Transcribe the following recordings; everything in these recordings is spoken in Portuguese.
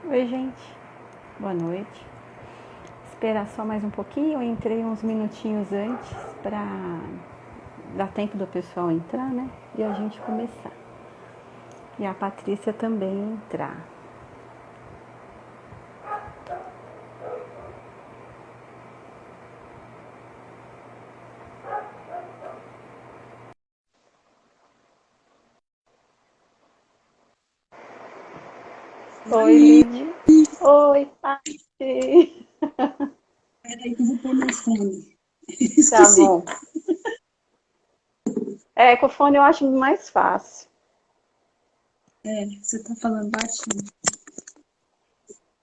Oi, gente. Boa noite. Esperar só mais um pouquinho. Eu entrei uns minutinhos antes para dar tempo do pessoal entrar, né? E a gente começar. E a Patrícia também entrar. Oi, Oi, Lid. Oi, Patrícia. peraí que eu vou pôr meu fone. Tá Esqueci. bom. Com o fone eu acho mais fácil. É, você tá falando baixinho.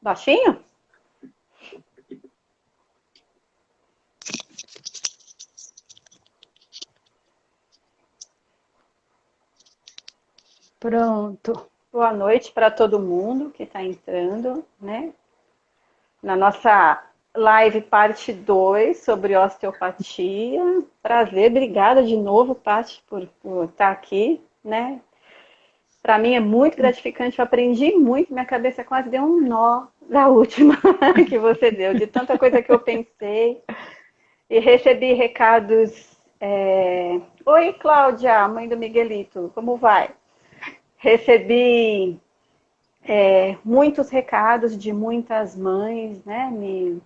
Baixinho? Pronto. Boa noite para todo mundo que está entrando, né? Na nossa live parte 2 sobre osteopatia. Prazer, obrigada de novo, Paty, por estar aqui, né? Para mim é muito gratificante, eu aprendi muito, minha cabeça quase deu um nó da última que você deu, de tanta coisa que eu pensei e recebi recados. Oi, Cláudia, mãe do Miguelito, como vai? Recebi muitos recados de muitas mães, né, me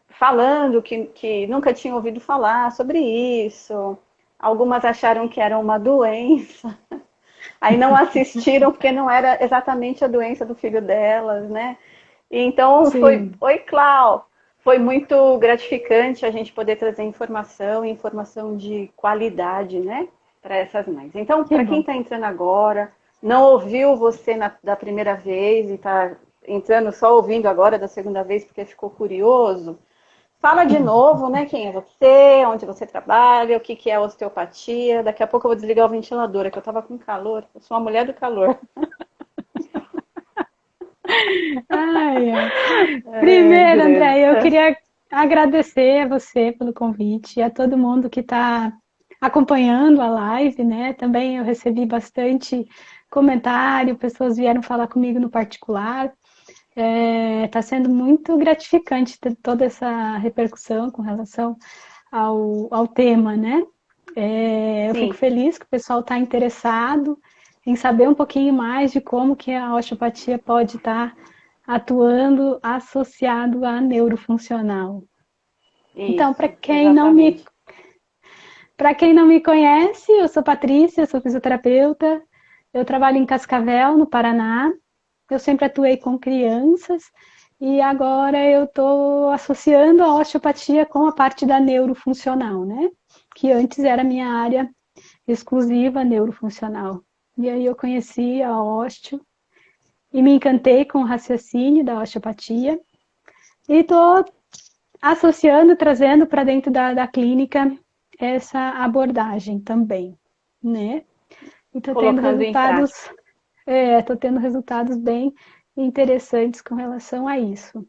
falando que nunca tinham ouvido falar sobre isso. Algumas acharam que era uma doença, aí não assistiram porque não era exatamente a doença do filho delas, né? Então foi, Sim, oi, Clau, foi muito gratificante a gente poder trazer informação, informação de qualidade, né, para essas mães. Então, que para quem bom. está entrando agora, não ouviu você da primeira vez e está entrando só ouvindo agora da segunda vez porque ficou curioso, fala de novo, né? Quem é você, onde você trabalha, o que que é osteopatia. Daqui a pouco eu vou desligar o ventilador, é que eu tava com calor. Eu sou uma mulher do calor. Ai, ai. É, Primeiro, André, eu grande. queria agradecer a você pelo convite e a todo mundo que está acompanhando a live, né? Também eu recebi bastante comentário, pessoas vieram falar comigo no particular. Está sendo muito gratificante ter toda essa repercussão com relação ao tema, né? Eu fico Sim, feliz que o pessoal está interessado em saber um pouquinho mais de como que a osteopatia pode estar atuando associado à neurofuncional. Então, isso, exatamente. para quem não me conhece, eu sou Patrícia, sou fisioterapeuta, eu trabalho em Cascavel, no Paraná. Eu sempre atuei com crianças e agora eu estou associando a osteopatia com a parte da neurofuncional, né? Que antes era minha área exclusiva neurofuncional. E aí eu conheci a osteo e me encantei com o raciocínio da osteopatia e estou associando, trazendo para dentro da clínica essa abordagem também, né? E estou tendo Colocando em resultados, prática. estou tendo resultados bem interessantes com relação a isso.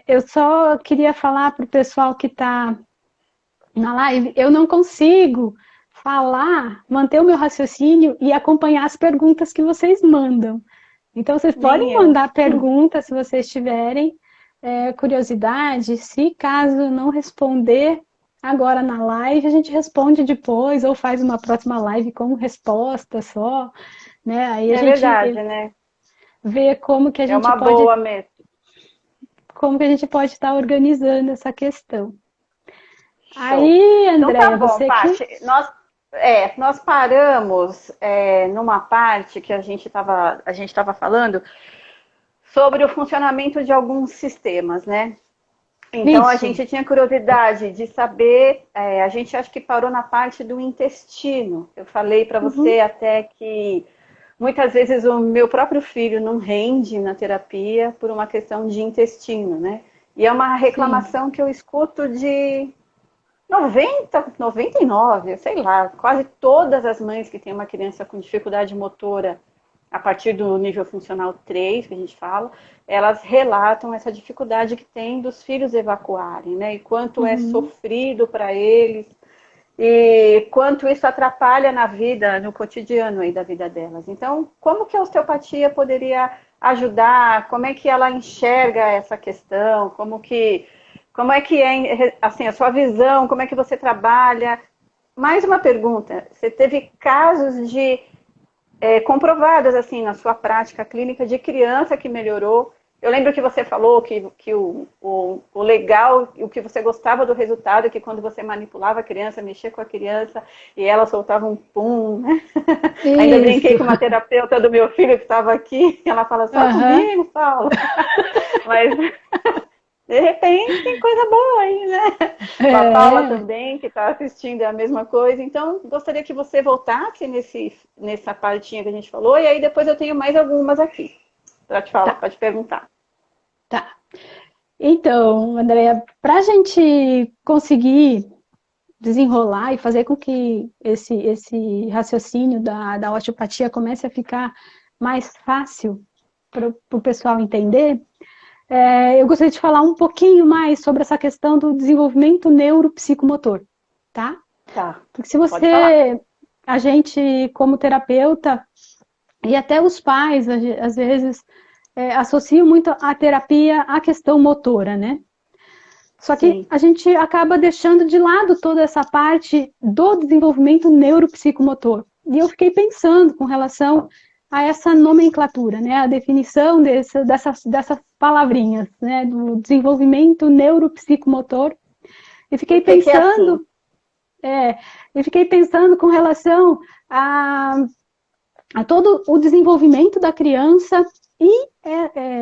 Eu só queria falar para o pessoal que está na live, eu não consigo falar, manter o meu raciocínio e acompanhar as perguntas que vocês mandam. Então, vocês Nem podem eu. mandar perguntas se vocês tiverem curiosidade. Se caso não responder agora na live, a gente responde depois ou faz uma próxima live com resposta só, né? Aí a É gente verdade, né? vê É uma boa mesmo. como que a gente pode estar organizando essa questão. Show. Aí, Então tá Andréia, bom, você que Paty. Nós paramos numa parte que a gente tava falando sobre o funcionamento de alguns sistemas, né? Então a isso. gente tinha curiosidade de saber, a gente acho que parou na parte do intestino. Eu falei para Uhum, você até que muitas vezes o meu próprio filho não rende na terapia por uma questão de intestino, né? E é uma sim. reclamação que eu escuto de 99, sei lá, quase todas as mães que têm uma criança com dificuldade motora a partir do nível funcional 3 que a gente fala, elas relatam essa dificuldade que tem dos filhos evacuarem, né? E quanto é Uhum. sofrido para eles e quanto isso atrapalha na vida, no cotidiano aí da vida delas. Então, como que a osteopatia poderia ajudar? Como é que ela enxerga essa questão? Como é que é, assim, a sua visão? Como é que você trabalha? Mais uma pergunta. Você teve casos de comprovadas assim na sua prática clínica de criança que melhorou? Eu lembro que você falou que o legal, o que você gostava do resultado é que quando você manipulava a criança, mexia com a criança e ela soltava um pum, né? Ainda brinquei Isso. com uma terapeuta do meu filho que estava aqui, ela fala, só comigo, Paulo. Mas, de repente, tem coisa boa aí, né? Com a Paula também, que está assistindo, é a mesma coisa. Então, gostaria que você voltasse nessa partinha que a gente falou, e aí depois eu tenho mais algumas aqui para te falar, pode perguntar. Tá. Então, Andréia, para a gente conseguir desenrolar e fazer com que esse raciocínio da osteopatia comece a ficar mais fácil para o pessoal entender, eu gostaria de falar um pouquinho mais sobre essa questão do desenvolvimento neuropsicomotor, tá? Tá. Porque se você, a gente como terapeuta, e até os pais, às vezes, associam muito a terapia à questão motora, né? Só que Sim. a gente acaba deixando de lado toda essa parte do desenvolvimento neuropsicomotor. E eu fiquei pensando com relação a essa nomenclatura, né? A definição dessas palavrinhas, né? Do desenvolvimento neuropsicomotor. E fiquei pensando, eu fiquei pensando com relação a todo o desenvolvimento da criança e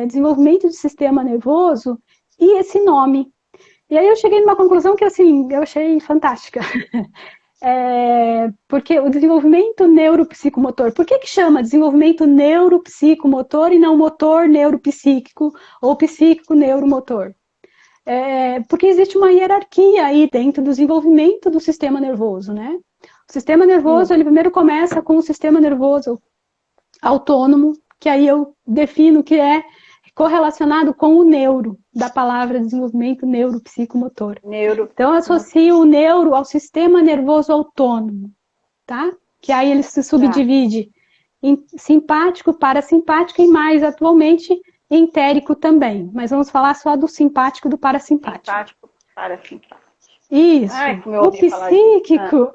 desenvolvimento do sistema nervoso e esse nome. E aí eu cheguei numa conclusão que, assim, eu achei fantástica. Porque o desenvolvimento neuropsicomotor, por que chama desenvolvimento neuropsicomotor e não motor neuropsíquico ou psíquico neuromotor? Porque existe uma hierarquia aí dentro do desenvolvimento do sistema nervoso, né? O sistema nervoso, ele primeiro começa com o sistema nervoso autônomo, que aí eu defino que é correlacionado com o neuro, da palavra desenvolvimento neuropsicomotor. Então, eu associo o neuro ao sistema nervoso autônomo, tá? Que aí ele se subdivide em simpático, parasimpático e mais atualmente entérico também. Mas vamos falar só do simpático e do parasimpático. Simpático, parasimpático. Isso. O psíquico...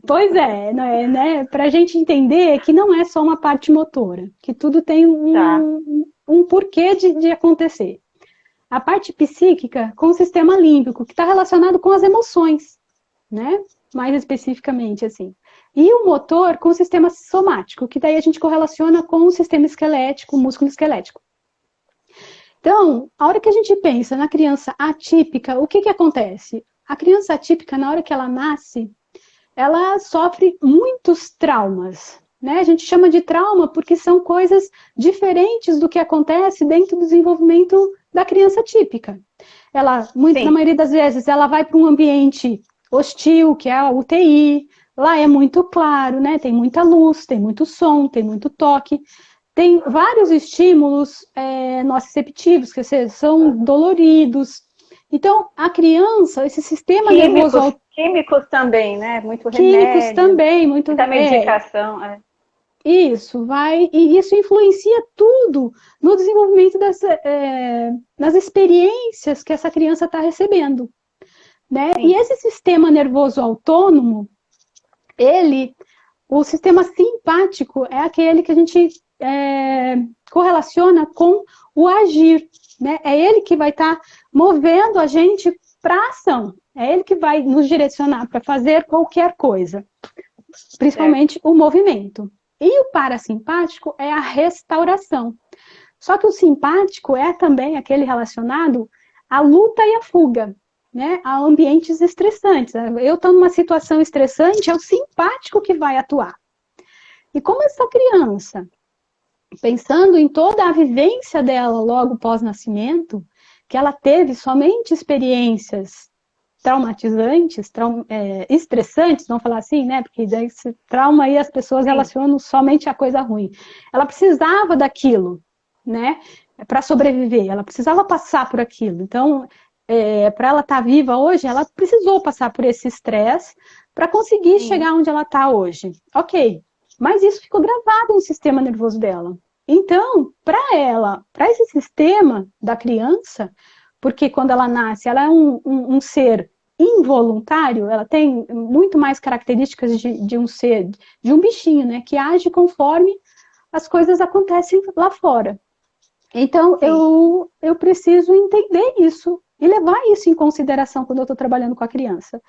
Pois né? Para a gente entender que não é só uma parte motora, que tudo tem um porquê de acontecer. A parte psíquica com o sistema límbico, que está relacionado com as emoções, né? Mais especificamente, assim. E o motor com o sistema somático, que daí a gente correlaciona com o sistema esquelético, o músculo esquelético. Então, a hora que a gente pensa na criança atípica, o que acontece? A criança atípica, na hora que ela nasce, ela sofre muitos traumas, né? A gente chama de trauma porque são coisas diferentes do que acontece dentro do desenvolvimento da criança típica. Ela, na maioria das vezes, ela vai para um ambiente hostil, que é a UTI, lá é muito claro, né? Tem muita luz, tem muito som, tem muito toque, tem vários estímulos nociceptivos, que são doloridos. Então, a criança, esse sistema nervoso... Químicos também, né? Muito remédio. Químicos também, muito... Muita medicação, Isso, e isso influencia tudo no desenvolvimento das experiências que essa criança está recebendo, né? E esse sistema nervoso autônomo, o sistema simpático é aquele que a gente correlaciona com o agir, né? É ele que vai estar movendo a gente para a ação, é ele que vai nos direcionar para fazer qualquer coisa, principalmente o movimento. E o parasimpático é a restauração. Só que o simpático é também aquele relacionado à luta e à fuga, né? A ambientes estressantes. Eu estou numa situação estressante, é o simpático que vai atuar. E como essa criança, pensando em toda a vivência dela logo pós-nascimento, que ela teve somente experiências traumatizantes, estressantes, vamos falar assim, né? Porque daí esse trauma aí as pessoas relacionam somente a coisa ruim. Ela precisava daquilo, né? Para sobreviver, ela precisava passar por aquilo. Então, para ela estar viva hoje, ela precisou passar por esse estresse para conseguir chegar onde ela está hoje. Ok, mas isso ficou gravado no sistema nervoso dela. Então, para esse sistema da criança, porque quando ela nasce, ela é um ser involuntário, ela tem muito mais características de um ser, de um bichinho, né, que age conforme as coisas acontecem lá fora. Então, eu preciso entender isso e levar isso em consideração quando eu estou trabalhando com a criança.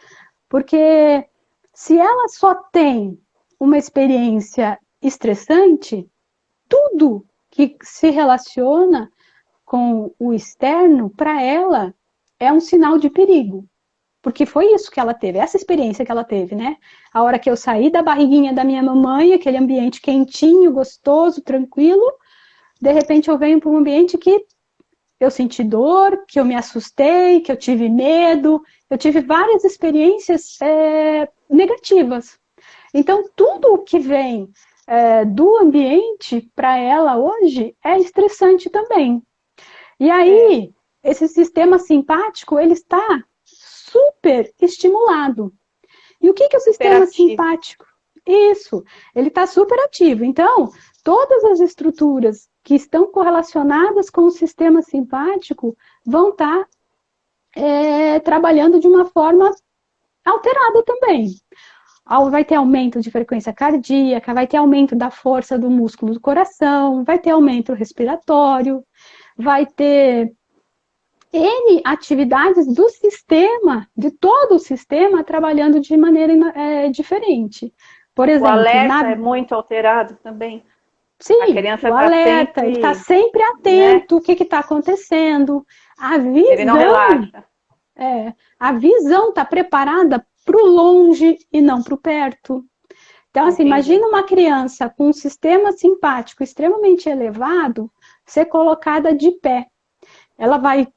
Porque se ela só tem uma experiência estressante, tudo que se relaciona com o externo, para ela, é um sinal de perigo. Porque foi isso que ela teve, essa experiência que ela teve, né? A hora que eu saí da barriguinha da minha mamãe, aquele ambiente quentinho, gostoso, tranquilo, de repente eu venho para um ambiente que eu senti dor, que eu me assustei, que eu tive medo, eu tive várias experiências negativas. Então, tudo o que vem do ambiente para ela hoje é estressante também. E aí, esse sistema simpático, ele está super estimulado. E o que é o sistema simpático? Isso, ele está super ativo. Então, todas as estruturas que estão correlacionadas com o sistema simpático vão estar trabalhando de uma forma alterada também. Vai ter aumento de frequência cardíaca, vai ter aumento da força do músculo do coração, vai ter aumento respiratório, vai ter N atividades do sistema, de todo o sistema, trabalhando de maneira diferente. Por exemplo, o alerta é muito alterado também. Sim, a criança o alerta, ele está sempre atento, né? O que está acontecendo. A visão, ele não relaxa. A visão está preparada para o longe e não para o perto. Então, assim, imagina uma criança com um sistema simpático extremamente elevado ser colocada de pé. Ela vai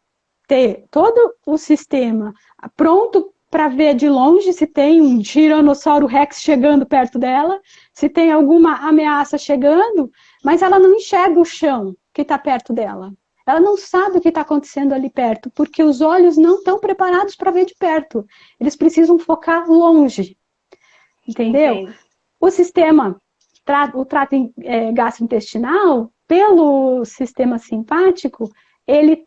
ter todo o sistema pronto para ver de longe se tem um Tiranossauro Rex chegando perto dela, se tem alguma ameaça chegando, mas ela não enxerga o chão que está perto dela. Ela não sabe o que está acontecendo ali perto, porque os olhos não estão preparados para ver de perto. Eles precisam focar longe. Entendeu? Entendi. O sistema, o trato gastrointestinal, pelo sistema simpático, ele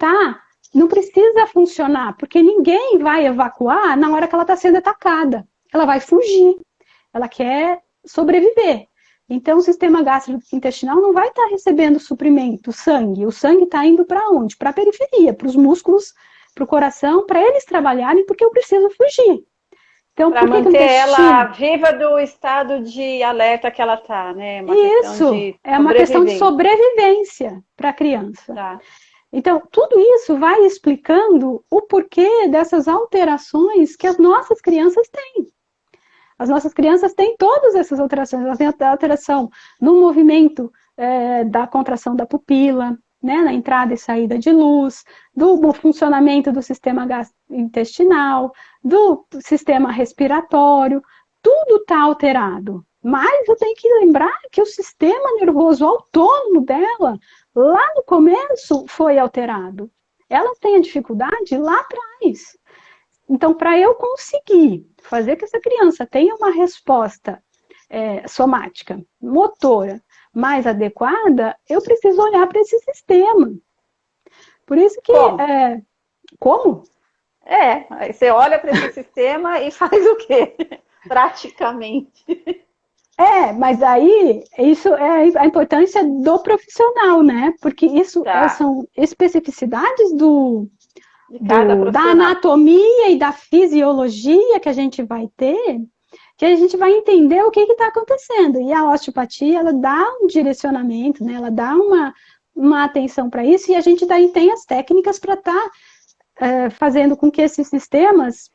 não precisa funcionar, porque ninguém vai evacuar na hora que ela está sendo atacada. Ela vai fugir. Ela quer sobreviver. Então, o sistema gastrointestinal não vai estar recebendo suprimento, sangue. O sangue está indo para onde? Para a periferia, para os músculos, para o coração, para eles trabalharem, porque eu preciso fugir. Então, para manter ela viva do estado de alerta que ela está, né? Isso, é uma questão de sobrevivência para a criança. Tá. Então, tudo isso vai explicando o porquê dessas alterações que as nossas crianças têm. As nossas crianças têm todas essas alterações. Elas têm a alteração no movimento da contração da pupila, né, na entrada e saída de luz, do funcionamento do sistema gastrointestinal, do sistema respiratório. Tudo está alterado. Mas eu tenho que lembrar que o sistema nervoso autônomo dela, lá no começo, foi alterado. Ela tem a dificuldade lá atrás. Então, para eu conseguir fazer que essa criança tenha uma resposta somática, motora, mais adequada, eu preciso olhar para esse sistema. Por isso que... Como? Aí você olha para esse sistema e faz o quê? Praticamente. Mas aí, isso é a importância do profissional, né? Porque isso são especificidades da anatomia e da fisiologia que a gente vai ter, que a gente vai entender o que está acontecendo. E a osteopatia, ela dá um direcionamento, né? Ela dá uma atenção para isso, e a gente daí tem as técnicas para estar fazendo com que esses sistemas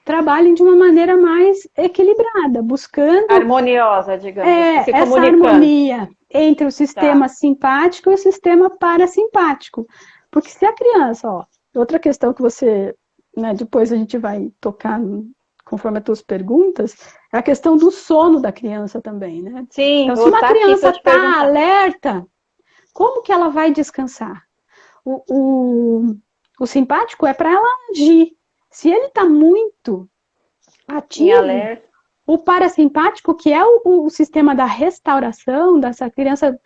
trabalhem de uma maneira mais equilibrada, buscando... harmoniosa, digamos. Essa harmonia entre o sistema simpático e o sistema parasimpático. Porque se a criança, outra questão que você, né, depois a gente vai tocar conforme as tuas perguntas, é a questão do sono da criança também, né? Sim, então, se uma criança está alerta, como que ela vai descansar? O simpático é para ela agir. Se ele está muito ativo, o parasimpático, que é o sistema da restauração, dessa criança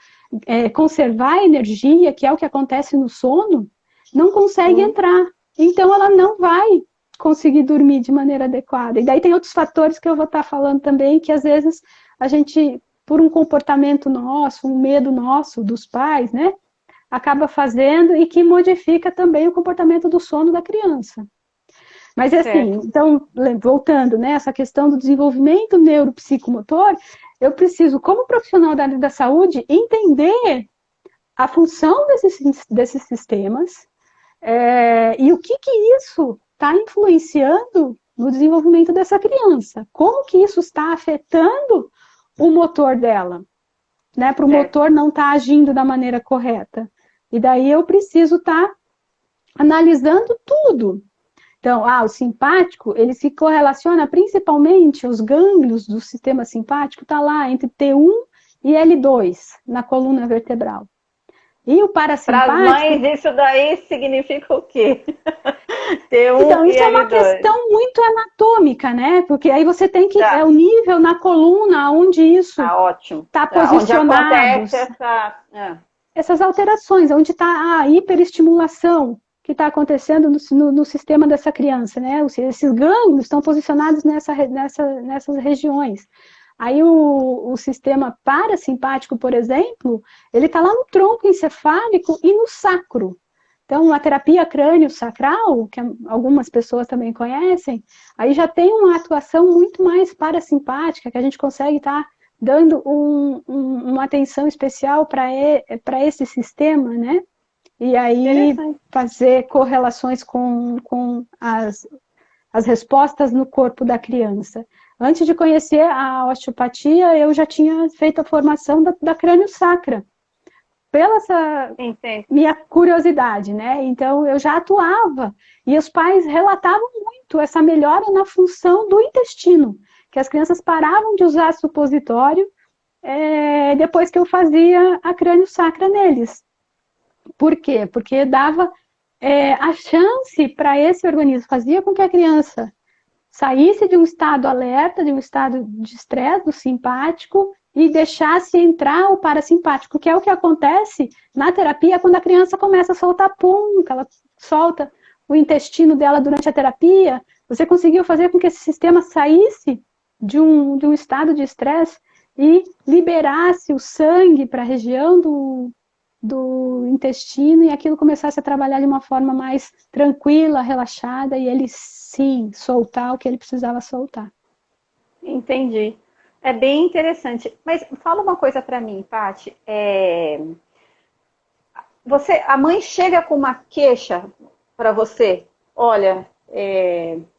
conservar a energia, que é o que acontece no sono, não consegue entrar. Então, ela não vai conseguir dormir de maneira adequada. E daí tem outros fatores que eu vou estar falando também, que às vezes a gente, por um comportamento nosso, um medo nosso, dos pais, né, acaba fazendo e que modifica também o comportamento do sono da criança. Mas assim, então, voltando, né, essa questão do desenvolvimento neuropsicomotor, eu preciso, como profissional da área da saúde, entender a função desses sistemas e o que isso está influenciando no desenvolvimento dessa criança. Como que isso está afetando o motor dela, né, para o motor não estar agindo da maneira correta. E daí eu preciso estar analisando tudo. Então, o simpático, ele se correlaciona principalmente, os gânglios do sistema simpático está lá entre T1 e L2, na coluna vertebral. E o parasimpático... Para as mães, isso daí significa o quê? T1 então, isso e é uma L2. questão muito anatômica, né? Porque aí você tem que... É o nível na coluna onde isso está posicionado. Onde acontece essas alterações, onde está a hiperestimulação que está acontecendo no sistema dessa criança, né? Esses gânglios estão posicionados nessas regiões. Aí o sistema parasimpático, por exemplo, ele está lá no tronco encefálico e no sacro. Então, a terapia crânio-sacral, que algumas pessoas também conhecem, aí já tem uma atuação muito mais parasimpática, que a gente consegue estar dando uma atenção especial para esse sistema, né? E aí fazer correlações com as respostas no corpo da criança. Antes de conhecer a osteopatia, eu já tinha feito a formação da crânio-sacra, pela essa minha curiosidade, né? Então, eu já atuava, e os pais relatavam muito essa melhora na função do intestino, que as crianças paravam de usar supositório depois que eu fazia a crânio-sacra neles. Por quê? Porque dava a chance para esse organismo, fazia com que a criança saísse de um estado alerta, de um estado de estresse, do simpático, e deixasse entrar o parasimpático, que é o que acontece na terapia quando a criança começa a soltar pum, que ela solta o intestino dela durante a terapia. Você conseguiu fazer com que esse sistema saísse de um estado de estresse e liberasse o sangue para a região do intestino, e aquilo começasse a trabalhar de uma forma mais tranquila, relaxada, e ele sim soltar o que ele precisava soltar. Entendi. É bem interessante. Mas fala uma coisa para mim, Paty. A mãe chega com uma queixa para você. Olha,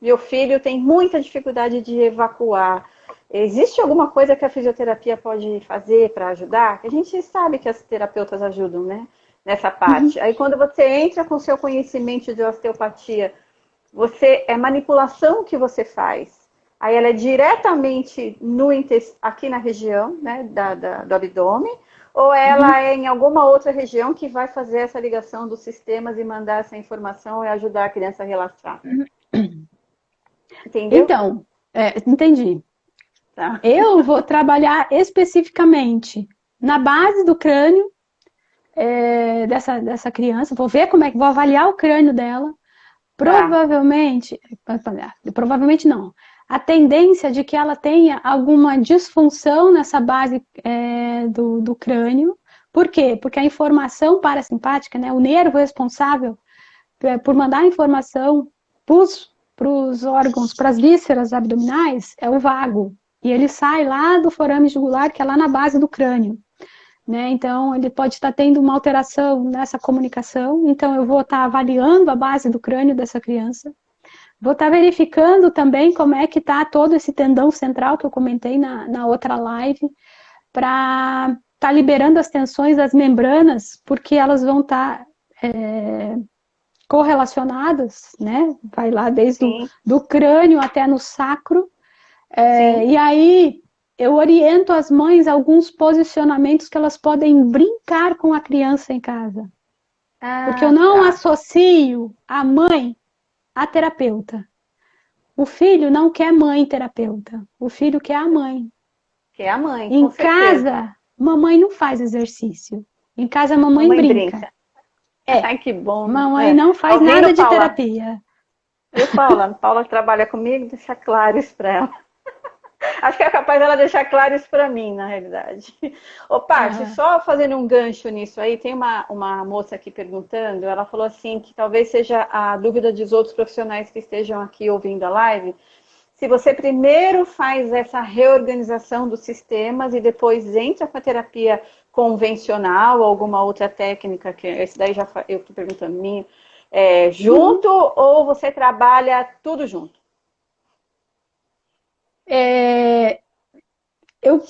meu filho tem muita dificuldade de evacuar. Existe alguma coisa que a fisioterapia pode fazer para ajudar? A gente sabe que as terapeutas ajudam, né? Nessa parte. Aí quando você entra com seu conhecimento de osteopatia, é manipulação que você faz. Aí ela é diretamente aqui na região, né, do abdômen, ou ela é em alguma outra região que vai fazer essa ligação dos sistemas e mandar essa informação e ajudar a criança a relaxar? Entendeu? Então, entendi. Tá. Eu vou trabalhar especificamente na base do crânio dessa criança, vou ver vou avaliar o crânio dela. Provavelmente não. A tendência de que ela tenha alguma disfunção nessa base do crânio. Por quê? Porque a informação parasimpática, né, o nervo responsável por mandar a informação para os órgãos, para as vísceras abdominais, é o vago. E ele sai lá do forame jugular, que é lá na base do crânio. Né? Então, ele pode estar tendo uma alteração nessa comunicação. Então, eu vou estar avaliando a base do crânio dessa criança. Vou estar verificando também como é que está todo esse tendão central que eu comentei na outra live, para estar liberando as tensões das membranas, porque elas vão estar correlacionadas, né? Vai lá desde do crânio até no sacro. E aí eu oriento as mães a alguns posicionamentos que elas podem brincar com a criança em casa. Porque eu não associo a mãe a terapeuta. O filho não quer mãe terapeuta. O filho quer a mãe. Quer a mãe, em com certeza. casa, mamãe não faz exercício. Em casa a mamãe brinca. Ai, que bom. Mamãe não faz nada de terapia. Eu, Paula trabalha comigo, deixa claro isso para ela. Acho que é capaz dela deixar claro isso para mim, na realidade. Ô, Paty, só fazendo um gancho nisso aí, tem uma moça aqui perguntando, ela falou assim, que talvez seja a dúvida dos outros profissionais que estejam aqui ouvindo a live, se você primeiro faz essa reorganização dos sistemas e depois entra com a terapia convencional ou alguma outra técnica, que esse daí já eu estou perguntando minha, junto ou você trabalha tudo junto?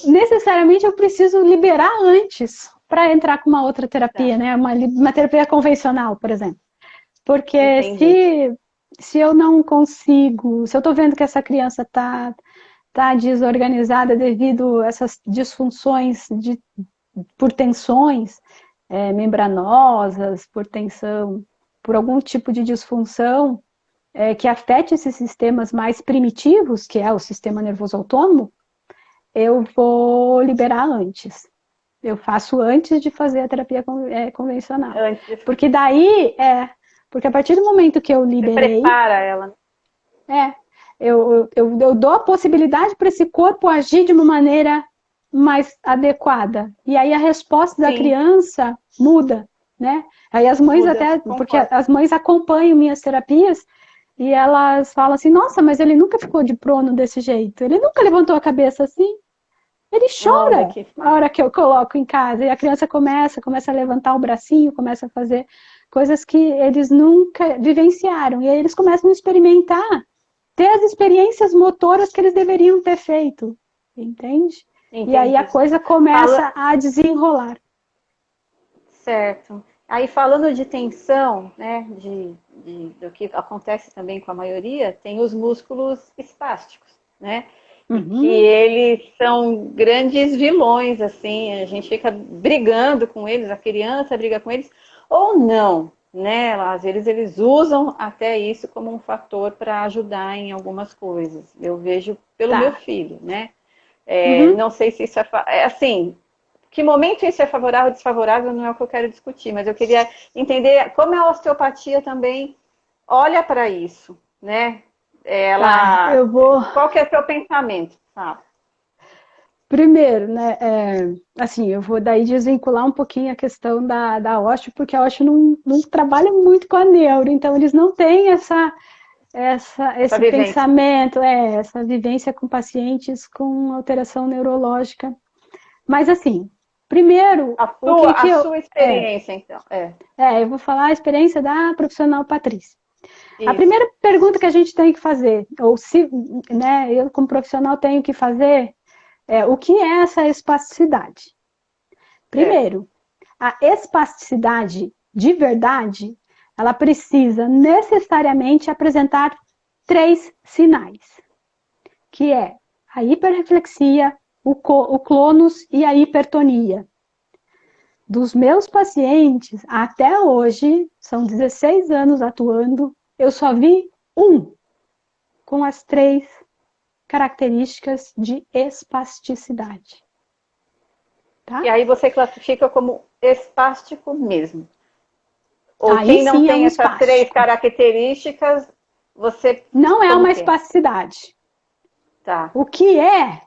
Necessariamente eu preciso liberar antes para entrar com uma outra terapia, né? Uma terapia convencional, por exemplo. Porque se eu não consigo, se eu estou vendo que essa criança está desorganizada devido a essas disfunções por tensões membranosas, por tensão, por algum tipo de disfunção que afete esses sistemas mais primitivos, que é o sistema nervoso autônomo, eu vou liberar antes. Eu faço antes de fazer a terapia convencional. Porque daí, porque a partir do momento que eu liberei... Você prepara ela. Eu dou a possibilidade para esse corpo agir de uma maneira mais adequada. E aí a resposta da criança muda, né? Aí as mães porque as mães acompanham minhas terapias e elas falam assim, nossa, mas ele nunca ficou de prono desse jeito. Ele nunca levantou a cabeça assim. Ele chora na hora que eu coloco em casa. E a criança começa a levantar o bracinho, começa a fazer coisas que eles nunca vivenciaram. E aí eles começam a experimentar, ter as experiências motoras que eles deveriam ter feito. Entende? E aí a coisa começa a desenrolar. Certo. Aí falando de tensão, né, do que acontece também com a maioria, tem os músculos espásticos, né? Que eles são grandes vilões, assim, a gente fica brigando com eles, a criança briga com eles, ou não, né? Às vezes eles usam até isso como um fator para ajudar em algumas coisas. Eu vejo pelo meu filho, né? Não sei se isso é assim, que momento isso é favorável ou desfavorável não é o que eu quero discutir, mas eu queria entender como a osteopatia também olha para isso, né? Qual que é o seu pensamento? Primeiro, né, assim, eu vou daí desvincular um pouquinho a questão da osteo, porque a osteo não trabalha muito com a neuro, então eles não têm esse pensamento, essa vivência com pacientes com alteração neurológica. Mas assim, primeiro... A sua experiência, então. Eu vou falar a experiência da profissional Patrícia. Isso. A primeira pergunta que a gente tem que fazer, ou se, né, eu como profissional tenho que fazer, o que é essa espasticidade? Primeiro, a espasticidade de verdade, ela precisa necessariamente apresentar 3 sinais, que é a hiperreflexia, o clonus e a hipertonia. Dos meus pacientes, até hoje, são 16 anos atuando, eu só vi um com as 3 características de espasticidade. Tá? E aí você classifica como espástico mesmo. Ou aí quem não tem essas 3 características, você... Não é uma espasticidade. Tá. O que é?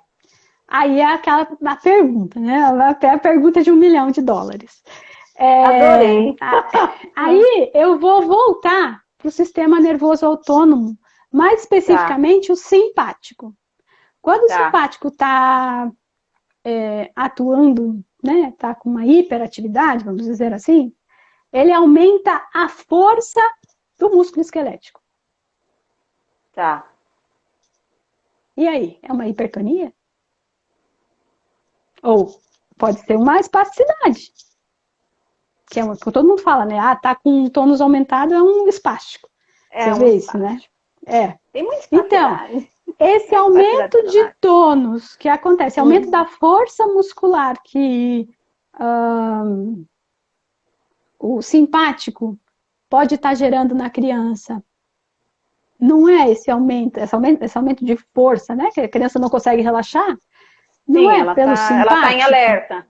Aí é a pergunta, né? Até a pergunta de $1 milhão. Adorei. Aí eu vou voltar para o sistema nervoso autônomo, mais especificamente o simpático. Quando o simpático está atuando, né? Está com uma hiperatividade, vamos dizer assim, ele aumenta a força do músculo esquelético. Tá. E aí, é uma hipertonia? Ou pode ser uma espasticidade. Que é o que todo mundo fala, né? Tá com um tônus aumentado, é um espástico. Você vê isso, né? Tem muita espasticidade. Então, esse aumento de tônus que acontece, aumento da força muscular que o simpático pode estar gerando na criança, não é esse aumento de força, né? Que a criança não consegue relaxar. Não Sim, é pelo ela tá em simpático? alerta.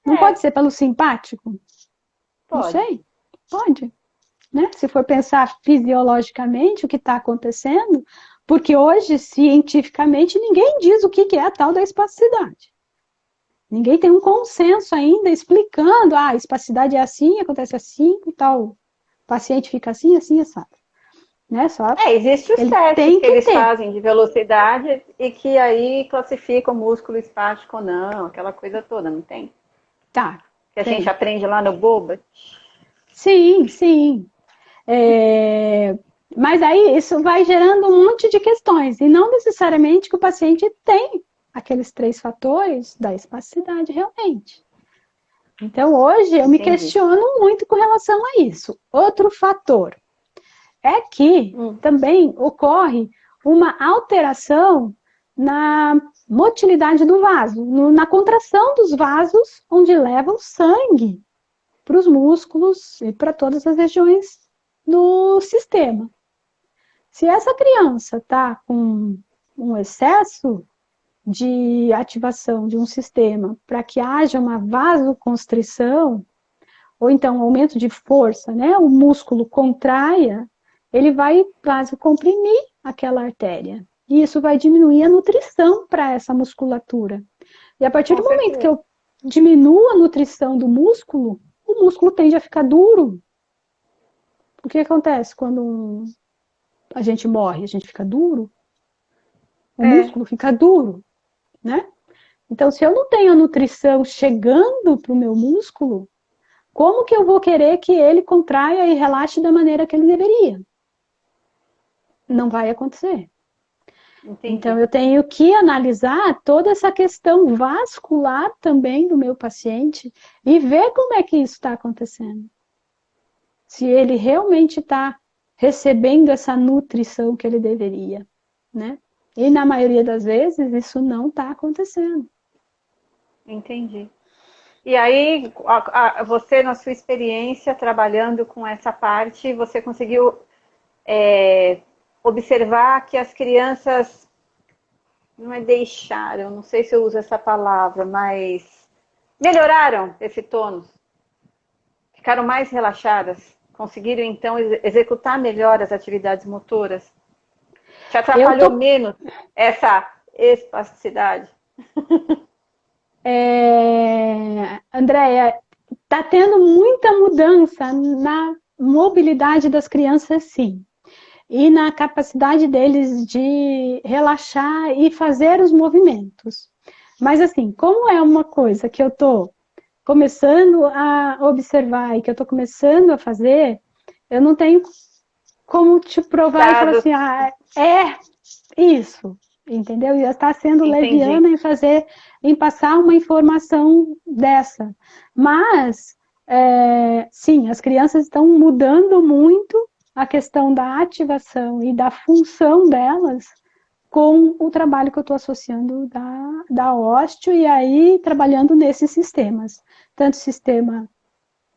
Não pode ser pelo simpático? Não Pode. sei. Pode. Né? Se for pensar fisiologicamente o que está acontecendo, porque hoje, cientificamente, ninguém diz o que é a tal da espasticidade. Ninguém tem um consenso ainda explicando, a espasticidade é assim, acontece assim, e tal. O paciente fica assim, assim, assado. Né? Só Existe os ele testes tem que que eles ter. fazem de velocidade e que aí classificam o músculo espástico ou não, aquela coisa toda, não tem? Tá, Que a gente tem. aprende lá no Boba. Sim, sim. É, mas aí isso vai gerando um monte de questões, e não necessariamente que o paciente tem aqueles 3 fatores da espasticidade realmente. Então, hoje eu me Entendi. questiono muito com relação a isso. Outro fator é que Hum. também ocorre uma alteração na motilidade do vaso, na contração dos vasos onde leva o sangue para os músculos e para todas as regiões do sistema. Se essa criança está com um excesso de ativação de um sistema para que haja uma vasoconstrição, ou então um aumento de força, né? O músculo contraia, ele vai vasocomprimir aquela artéria. E isso vai diminuir a nutrição para essa musculatura. E a partir Com do momento que certeza. eu diminuo a nutrição do músculo, o músculo tende a ficar duro. O que acontece quando a gente morre? A gente fica duro, o É, músculo fica duro, né? Então, se eu não tenho a nutrição chegando para o meu músculo, como que eu vou querer que ele contraia e relaxe da maneira que ele deveria? Não vai acontecer. Então, entendi. eu tenho que analisar toda essa questão vascular também do meu paciente e ver como é que isso está acontecendo. Se ele realmente está recebendo essa nutrição que ele deveria, né? E na maioria das vezes isso não está acontecendo. Entendi. E aí, você, na sua experiência trabalhando com essa parte, você conseguiu observar que as crianças, não é deixaram, não sei se eu uso essa palavra, mas melhoraram esse tônus, ficaram mais relaxadas, conseguiram então executar melhor as atividades motoras, te Eu atrapalhou tô, menos essa espasticidade? Andréia, está tendo muita mudança na mobilidade das crianças, sim. E na capacidade deles de relaxar e fazer os movimentos. Mas, assim, como é uma coisa que eu estou começando a observar e que eu estou começando a fazer, eu não tenho como te provar e falar Dados, assim, é isso, entendeu? E está sendo entendi. leviana em passar uma informação dessa. Mas, sim, as crianças estão mudando muito a questão da ativação e da função delas com o trabalho que eu estou associando da osteo e aí trabalhando nesses sistemas. Tanto sistema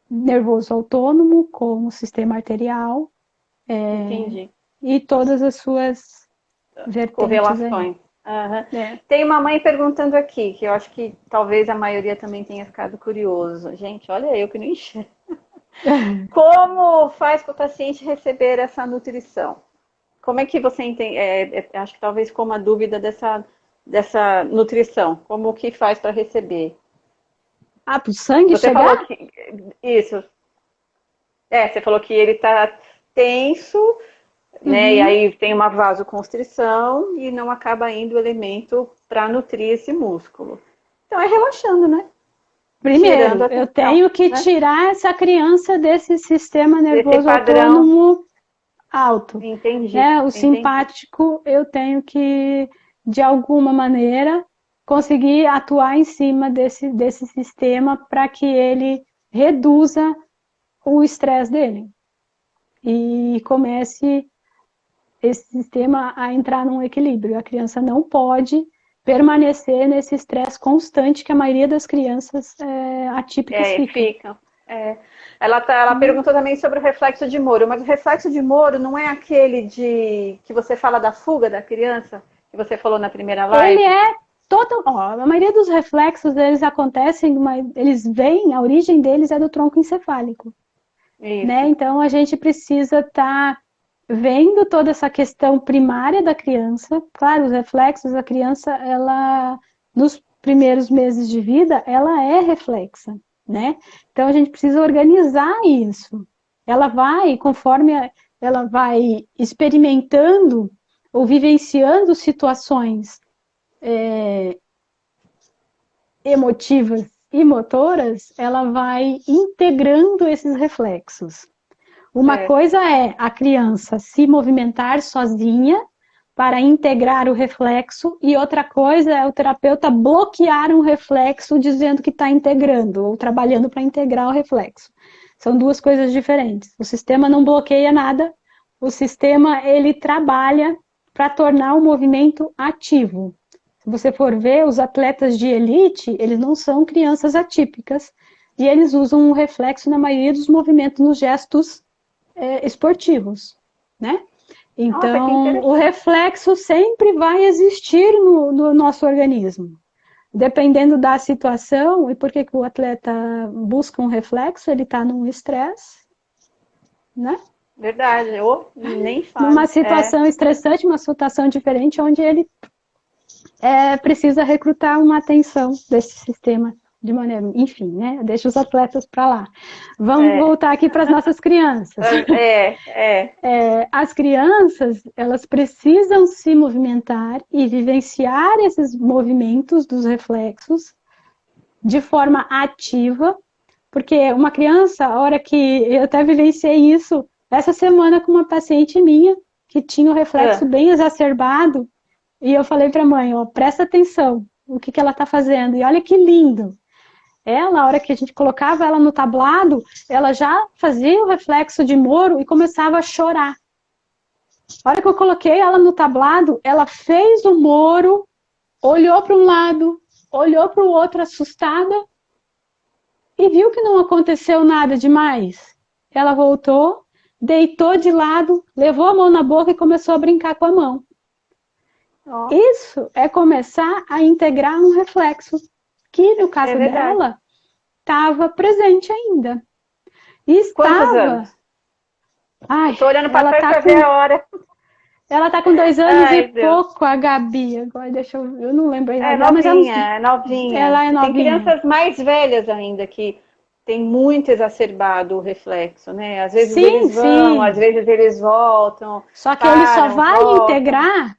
nervoso autônomo como sistema arterial Entendi. e todas as suas vertentes aí. Correlações. Aham. É. Tem uma mãe perguntando aqui, que eu acho que talvez a maioria também tenha ficado curioso. Gente, olha eu que não enxergo. Como faz para o paciente receber essa nutrição? Como é que você entende? Acho que talvez com uma dúvida dessa nutrição. Como que faz para receber? Para o sangue Você falou chegar? que. Isso. Você falou que ele está tenso, né? E Uhum. aí tem uma vasoconstrição e não acaba indo o elemento para nutrir esse músculo. Então é relaxando, né? Tirando Primeiro, a eu tensão, tenho que né? tirar essa criança desse sistema Esse nervoso padrão, autônomo alto. entendi, Né? O entendi. simpático, eu tenho que, de alguma maneira, conseguir atuar em cima desse sistema para que ele reduza o estresse dele e comece esse sistema a entrar num equilíbrio. A criança não pode permanecer nesse estresse constante que a maioria das crianças atípicas ficam. Fica. É. Ela perguntou também sobre o reflexo de Moro, mas o reflexo de Moro não é aquele de que você fala da fuga da criança, que você falou na primeira Ele live? A maioria dos reflexos, eles acontecem, eles vêm, a origem deles é do tronco encefálico, né? Então, a gente precisa estar vendo toda essa questão primária da criança. Claro, os reflexos da criança, ela, nos primeiros meses de vida, ela é reflexa, né? Então, a gente precisa organizar isso. Ela vai, conforme ela vai experimentando ou vivenciando situações emotivas e motoras, ela vai integrando esses reflexos. Uma coisa é a criança se movimentar sozinha para integrar o reflexo, e outra coisa é o terapeuta bloquear um reflexo dizendo que está integrando, ou trabalhando para integrar o reflexo. São duas coisas diferentes. O sistema não bloqueia nada, o sistema ele trabalha para tornar o movimento ativo. Se você for ver, os atletas de elite, eles não são crianças atípicas, e eles usam o reflexo na maioria dos movimentos, nos gestos esportivos, né? Então, o reflexo sempre vai existir no nosso organismo. Dependendo da situação, e por que o atleta busca um reflexo, ele está num estresse, né? Verdade, eu nem falo. Numa situação estressante, uma situação diferente, onde ele precisa recrutar uma atenção desse sistema de maneira, enfim, né? Deixa os atletas para lá. Vamos voltar aqui para as nossas crianças. As crianças, elas precisam se movimentar e vivenciar esses movimentos dos reflexos de forma ativa, porque uma criança, a hora que eu até vivenciei isso essa semana com uma paciente minha que tinha o reflexo bem exacerbado, e eu falei para a mãe, ó, presta atenção, o que ela está fazendo, e olha que lindo. Ela, a hora que a gente colocava ela no tablado, ela já fazia o reflexo de Moro e começava a chorar. A hora que eu coloquei ela no tablado, ela fez o Moro, olhou para um lado, olhou para o outro assustada e viu que não aconteceu nada demais. Ela voltou, deitou de lado, levou a mão na boca e começou a brincar com a mão. Isso é começar a integrar um reflexo que, no caso dela, estava presente ainda. E estava... Quantos anos? Estou olhando para trás para ver a hora. Ela está com 2 anos e pouco, a Gabi. Agora, eu não lembro. É novinha, é novinha. Ela é novinha. Tem crianças mais velhas ainda que tem muito exacerbado o reflexo, né? Às vezes eles vão, às vezes eles voltam. Só que ele só vai integrar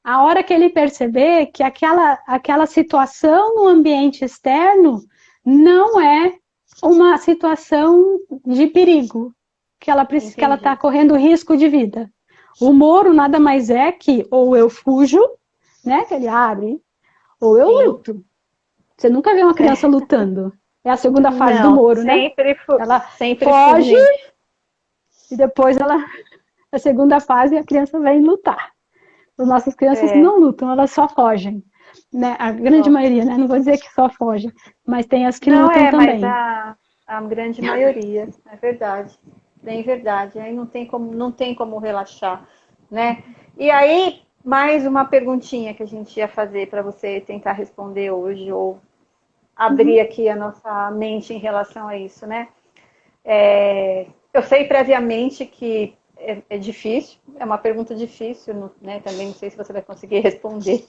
a hora que ele perceber que aquela situação no ambiente externo não é uma situação de perigo, que ela precisa, que ela está correndo risco de vida. O Moro nada mais é que ou eu fujo, né, que ele abre, ou eu luto. Você nunca vê uma criança lutando. É a segunda fase do Moro, né? Ela foge e depois a segunda fase a criança vem lutar. As nossas crianças não lutam, elas só fogem. Né? A grande maioria, né? Não vou dizer que só fogem, mas tem as que lutam também. Mas a grande maioria, é verdade. Bem verdade. Aí não tem como relaxar, né? E aí, mais uma perguntinha que a gente ia fazer para você tentar responder hoje, ou abrir aqui a nossa mente em relação a isso, né? Eu sei previamente que é difícil, é uma pergunta difícil, né? Também não sei se você vai conseguir responder.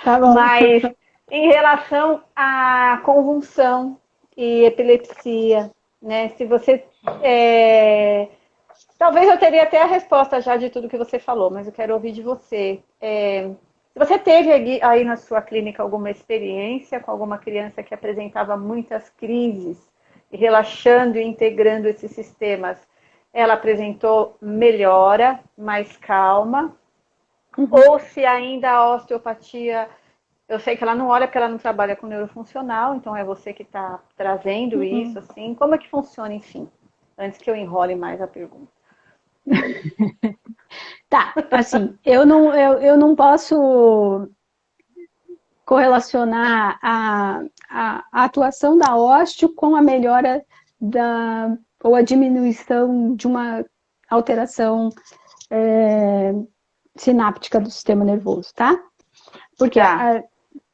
Tá bom. Mas em relação à convulsão e epilepsia, né? Se você... Talvez eu teria até a resposta já de tudo que você falou, mas eu quero ouvir de você. Se você teve aí na sua clínica alguma experiência com alguma criança que apresentava muitas crises, e relaxando e integrando esses sistemas, ela apresentou melhora, mais calma, ou se ainda a osteopatia, eu sei que ela não olha porque ela não trabalha com neurofuncional, então é você que está trazendo isso, assim, como é que funciona, enfim, antes que eu enrole mais a pergunta. Tá, assim, eu não posso correlacionar a atuação da osteo com a melhora ou a diminuição de uma alteração sináptica do sistema nervoso, tá? Porque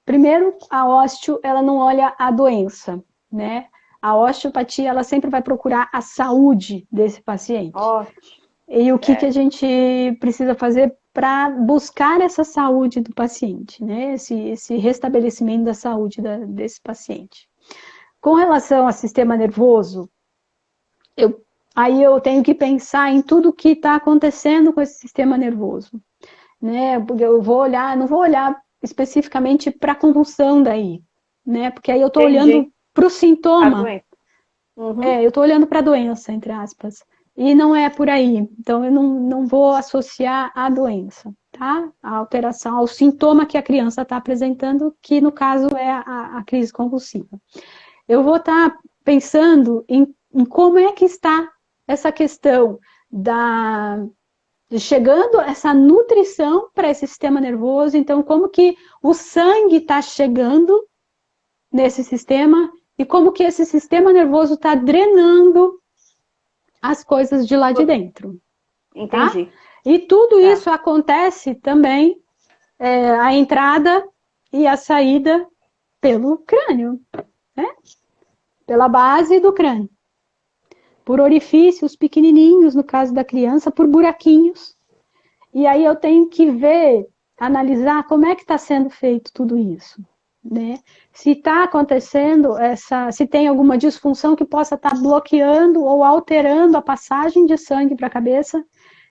primeiro, a osteo, ela não olha a doença, né? A osteopatia, ela sempre vai procurar a saúde desse paciente. Ótimo. E o que a gente precisa fazer para buscar essa saúde do paciente, né? Esse restabelecimento da saúde desse paciente. Com relação ao sistema nervoso, aí eu tenho que pensar em tudo que está acontecendo com esse sistema nervoso, né? Porque eu vou olhar, não vou olhar especificamente para a convulsão daí, né? Porque aí eu estou olhando para o sintoma. Eu estou olhando para a doença, entre aspas. E não é por aí. Então, eu não vou associar a doença, tá? A alteração, ao sintoma que a criança está apresentando, que no caso é a crise convulsiva. Eu vou estar pensando em como é que está essa questão de chegando essa nutrição para esse sistema nervoso. Então, como que o sangue está chegando nesse sistema e como que esse sistema nervoso está drenando as coisas de lá de dentro. Entendi. Tá? E tudo isso acontece também, a entrada e a saída pelo crânio, né? Pela base do crânio. Por orifícios pequenininhos, no caso da criança, por buraquinhos. E aí eu tenho que ver, analisar como é que está sendo feito tudo isso. Né? Se está acontecendo se tem alguma disfunção que possa estar bloqueando ou alterando a passagem de sangue para a cabeça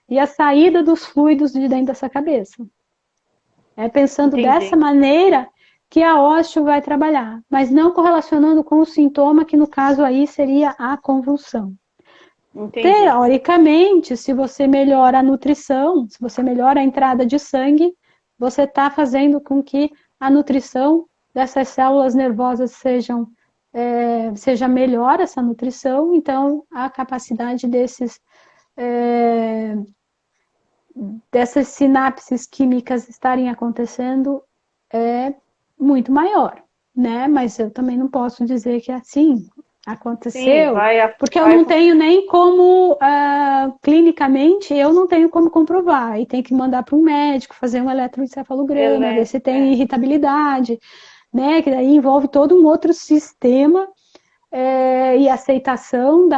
e a saída dos fluidos de dentro dessa cabeça. Pensando dessa maneira que a osteo vai trabalhar, mas não correlacionando com o sintoma, que no caso aí seria a convulsão. Entendi. Teoricamente, se você melhora a nutrição, se você melhora a entrada de sangue, você está fazendo com que a nutrição dessas células nervosas seja melhor, essa nutrição, então a capacidade dessas sinapses químicas estarem acontecendo é muito maior, né? Mas eu também não posso dizer que assim aconteceu, porque eu não tenho nem como, clinicamente, eu não tenho como comprovar, e tem que mandar para um médico fazer um eletroencefalograma, ver se tem irritabilidade, né, que daí envolve todo um outro sistema e aceitação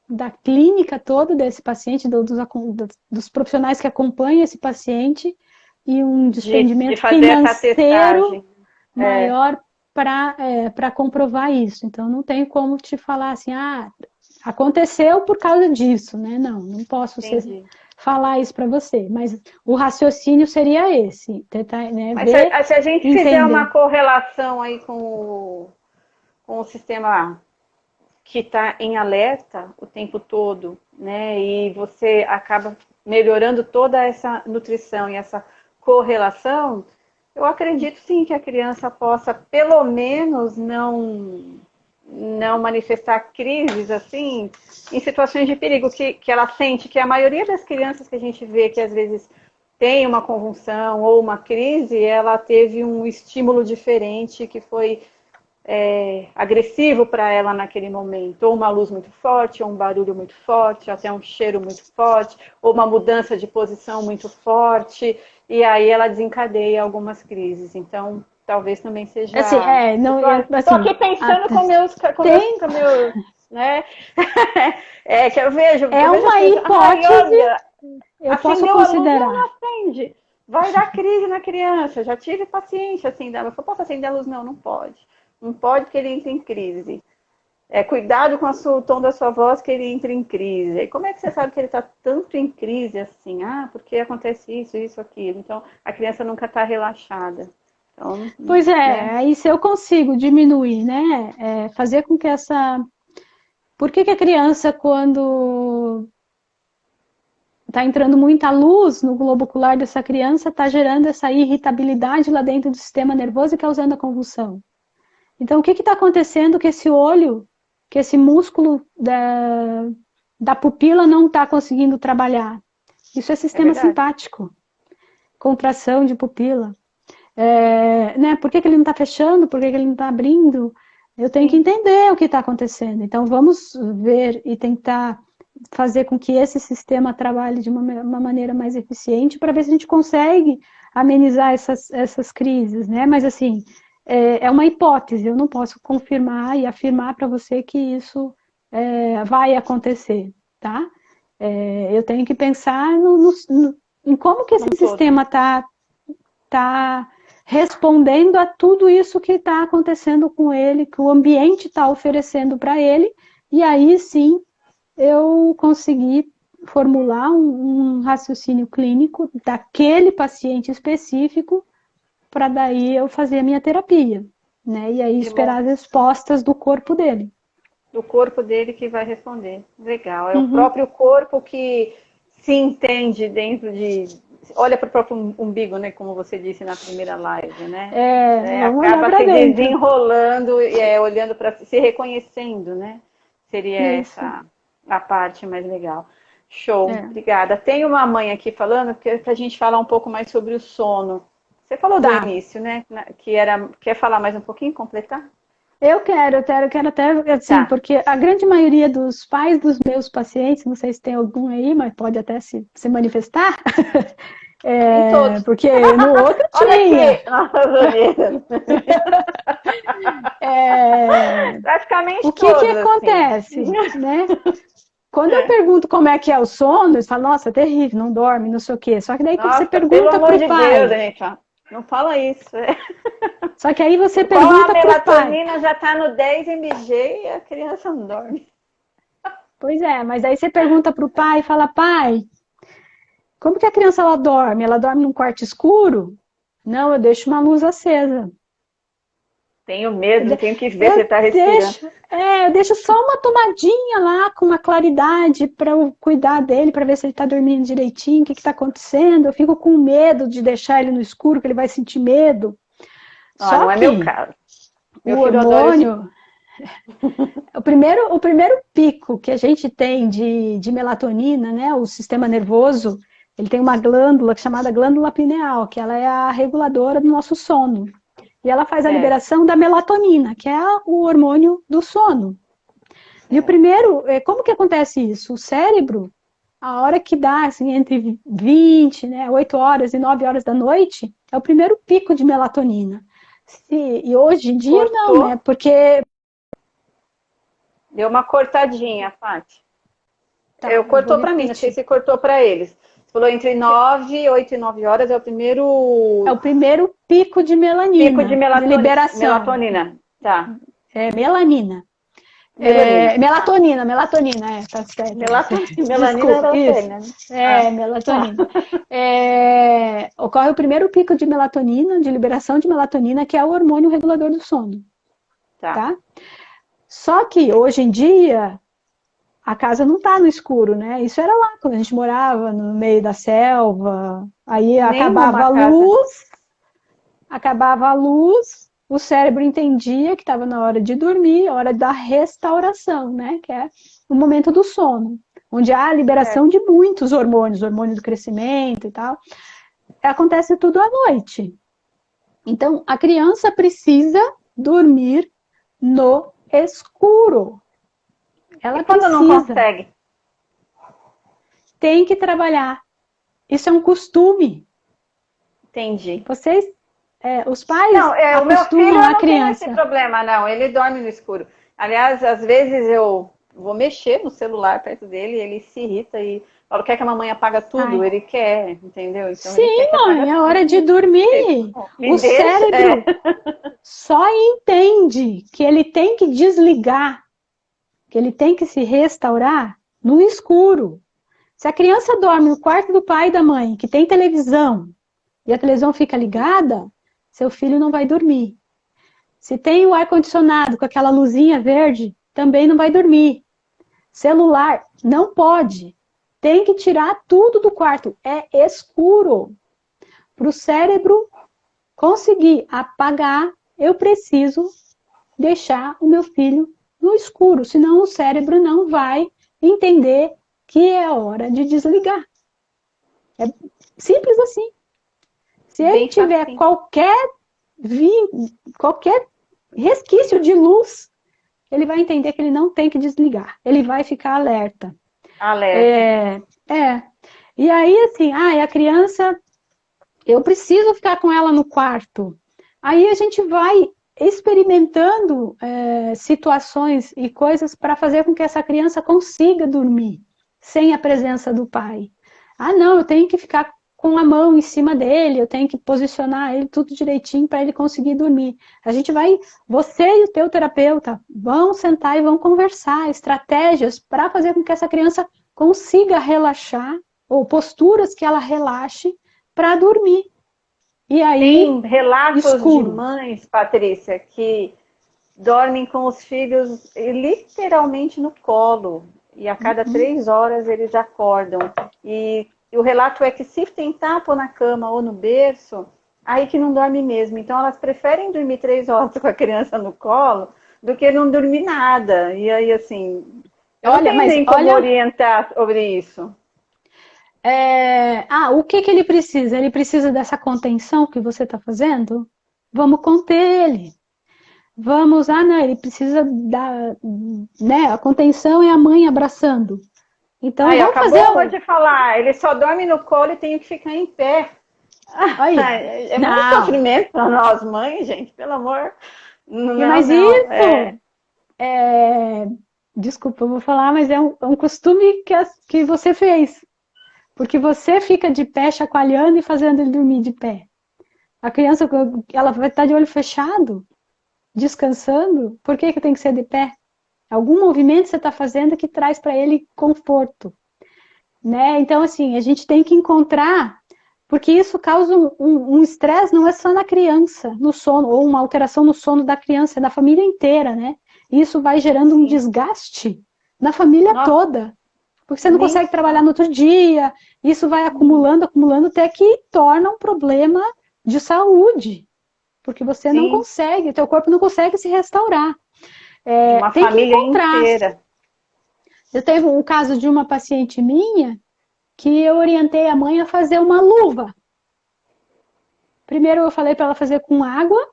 da clínica toda desse paciente, dos profissionais que acompanham esse paciente, e um despendimento financeiro maior para comprovar isso. Então, não tenho como te falar assim, aconteceu por causa disso, né? Não posso falar isso para você, mas o raciocínio seria esse, tentar, né, mas se a gente fizer uma correlação aí com o sistema que está em alerta o tempo todo, né, e você acaba melhorando toda essa nutrição e essa correlação, eu acredito sim que a criança possa, pelo menos, não manifestar crises assim, em situações de perigo, que ela sente que a maioria das crianças que a gente vê que às vezes tem uma convulsão ou uma crise, ela teve um estímulo diferente que foi agressivo para ela naquele momento, ou uma luz muito forte, ou um barulho muito forte, até um cheiro muito forte, ou uma mudança de posição muito forte, e aí ela desencadeia algumas crises. Então, talvez também seja... Assim, Estou aqui pensando com meus né? Que eu vejo... uma hipótese, eu posso considerar. Não acende. Vai dar crise na criança. Já tive paciência assim, eu posso acender a luz? Não pode. Não pode porque ele entra em crise. Cuidado com o tom da sua voz que ele entra em crise. E como é que você sabe que ele está tanto em crise assim? Porque acontece isso, aquilo. Então, a criança nunca está relaxada. Então, pois aí se eu consigo diminuir, né? Fazer com que Por que a criança, quando está entrando muita luz no globo ocular dessa criança, está gerando essa irritabilidade lá dentro do sistema nervoso e causando a convulsão? Então, o que está acontecendo que esse olho, que esse músculo da pupila não está conseguindo trabalhar? Isso é sistema simpático. Contração de pupila. Né? Por que ele não está fechando? Por que ele não está abrindo? Eu tenho que entender o que está acontecendo. Então, vamos ver e tentar fazer com que esse sistema trabalhe de uma maneira mais eficiente para ver se a gente consegue amenizar essas crises, né? Mas assim, é uma hipótese, eu não posso confirmar e afirmar para você que isso vai acontecer, tá? Eu tenho que pensar em como que esse sistema está respondendo a tudo isso que está acontecendo com ele, que o ambiente está oferecendo para ele, e aí sim eu consegui formular um raciocínio clínico daquele paciente específico para daí eu fazer a minha terapia, né? E aí esperar as respostas do corpo dele. Do corpo dele que vai responder. Legal. É o próprio corpo que se entende dentro de... Olha para o próprio umbigo, né? Como você disse na primeira live, né? Acaba se desenrolando, olhando para... Se reconhecendo, né? Seria isso. essa a parte mais legal. Show, obrigada. Tem uma mãe aqui falando, para a gente falar um pouco mais sobre o sono. Você falou do início, né? Quer falar mais um pouquinho, completar? Eu quero até, assim, porque a grande maioria dos pais dos meus pacientes, não sei se tem algum aí, mas pode até se manifestar, todos. porque no outro tinha. Praticamente o que acontece, assim, né? Quando eu pergunto como é que é o sono, eles falam, nossa, terrível, não dorme, não sei o quê. Só que daí quando você pergunta pro pai... Deus, gente, não fala isso. Só que aí você pergunta pro pai... A melatonina já está no 10 mg e a criança não dorme. Pois é, mas aí você pergunta pro pai e fala, pai, como que a criança ela dorme? Ela dorme num quarto escuro? Não, eu deixo uma luz acesa. Tenho medo, tenho que ver se ele está respirando. Eu deixo só uma tomadinha lá com uma claridade para eu cuidar dele, para ver se ele está dormindo direitinho, o que está acontecendo. Eu fico com medo de deixar ele no escuro, que ele vai sentir medo. Só não é meu caso. O hormônio... o primeiro pico que a gente tem de melatonina, né, o sistema nervoso, ele tem uma glândula chamada glândula pineal, que ela é a reguladora do nosso sono. E ela faz a liberação da melatonina, que é o hormônio do sono. E o primeiro, como que acontece isso? O cérebro, a hora que dá, assim, entre 20, né, 8 horas e 9 horas da noite, é o primeiro pico de melatonina. E hoje em dia não, né? Porque... Deu uma cortadinha, Paty. Cortou para mim, não sei se cortou para eles. Você falou entre 8 e 9 horas é o primeiro... É o primeiro pico de melanina. Pico de liberação. Melatonina, tá. Melanina. Melatonina, tá certo. Melanina isso. Melatonina. Ocorre o primeiro pico de melatonina, de liberação de melatonina, que é o hormônio regulador do sono. Tá? Só que, hoje em dia, a casa não está no escuro, né? Isso era lá, quando a gente morava no meio da selva, aí acabava a luz, o cérebro entendia que estava na hora de dormir, hora da restauração, né? Que é o momento do sono, onde há a liberação de muitos hormônios, hormônio do crescimento e tal. Acontece tudo à noite. Então, a criança precisa dormir no escuro. Ela quando não consegue? Tem que trabalhar. Isso é um costume. Entendi. Os pais o meu filho a criança. Não tem esse problema, não. Ele dorme no escuro. Aliás, às vezes eu vou mexer no celular perto dele, ele se irrita e fala, quer que a mamãe apaga tudo? Ele quer, entendeu? Então, sim, mãe, é hora de dormir. O cérebro só entende que ele tem que desligar, que ele tem que se restaurar no escuro. Se a criança dorme no quarto do pai e da mãe, que tem televisão, e a televisão fica ligada, seu filho não vai dormir. Se tem o ar-condicionado com aquela luzinha verde, também não vai dormir. Celular, não pode. Tem que tirar tudo do quarto. É escuro. Para o cérebro conseguir apagar, eu preciso deixar o meu filho no escuro. Senão o cérebro não vai entender que é hora de desligar. É simples assim. Se ele tiver qualquer resquício de luz, ele vai entender que ele não tem que desligar. Ele vai ficar alerta. Alerta. E aí, assim, a criança eu preciso ficar com ela no quarto. Aí a gente vai experimentando situações e coisas para fazer com que essa criança consiga dormir sem a presença do pai. Ah, não, eu tenho que ficar com a mão em cima dele, eu tenho que posicionar ele tudo direitinho para ele conseguir dormir. A gente vai, você e o teu terapeuta vão sentar e vão conversar estratégias para fazer com que essa criança consiga relaxar, ou posturas que ela relaxe para dormir. E aí, Tem relatos de escuro. mães, Patrícia, que dormem com os filhos literalmente no colo. E a cada 3 horas eles acordam. E o relato é que se tentar pôr na cama ou no berço, aí que não dorme mesmo. Então elas preferem dormir 3 horas com a criança no colo do que não dormir nada. E aí, assim, eu não tenho nem como orientar sobre isso. O que ele precisa? Ele precisa dessa contenção que você está fazendo? Vamos conter ele. Vamos, não, ele precisa da, né, a contenção é a mãe abraçando. Então, vamos acabou de falar, ele só dorme no colo e tem que ficar em pé. Aí, é muito sofrimento para nós mães, gente, pelo amor. Mas isso desculpa, eu vou falar, mas é um costume que você fez. Porque você fica de pé chacoalhando e fazendo ele dormir de pé. A criança, ela vai estar de olho fechado, descansando. Por que tem que ser de pé? Algum movimento você está fazendo que traz para ele conforto. Né? Então, assim, a gente tem que encontrar, porque isso causa um estresse, não é só na criança, no sono, ou uma alteração no sono da criança, é da família inteira, né? E isso vai gerando um desgaste na família toda. Porque você não consegue trabalhar no outro dia, isso vai acumulando, até que torna um problema de saúde. Porque você não consegue, teu corpo não consegue se restaurar. Uma tem família que encontrar. Inteira. Eu teve um caso de uma paciente minha que eu orientei a mãe a fazer uma luva. Primeiro eu falei para ela fazer com água,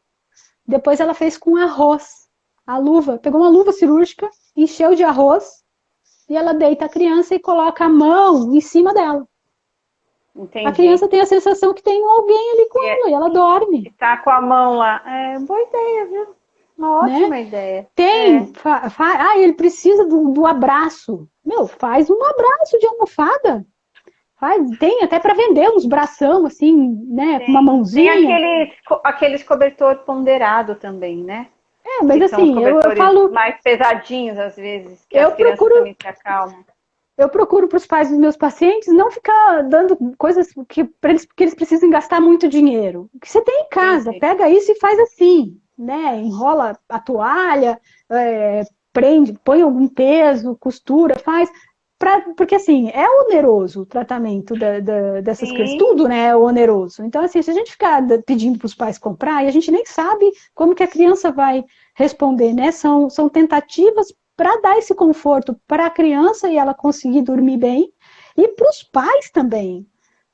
depois ela fez com arroz. A luva, pegou uma luva cirúrgica, encheu de arroz, e ela deita a criança e coloca a mão em cima dela. Entendi. A criança tem a sensação que tem alguém ali com ela e ela dorme. Tá com a mão lá. Boa ideia, viu? Uma ótima ideia. Ele precisa do abraço. Faz um abraço de almofada. Tem até para vender uns bração, assim, né? Com uma mãozinha. Tem aqueles cobertor ponderado também, né? Mas que assim, eu falo... mais pesadinhos, às vezes, que as crianças também se acalmam. Eu procuro para os pais dos meus pacientes não ficar dando coisas que eles precisem gastar muito dinheiro. O que você tem em casa, pega isso e faz assim, né? Enrola a toalha, prende, põe algum peso, costura, faz... Porque, assim, é oneroso o tratamento dessas crianças. Tudo, né, é oneroso. Então, assim, se a gente ficar pedindo para os pais comprar, e a gente nem sabe como que a criança vai responder, né? São tentativas para dar esse conforto para a criança e ela conseguir dormir bem, e para os pais também.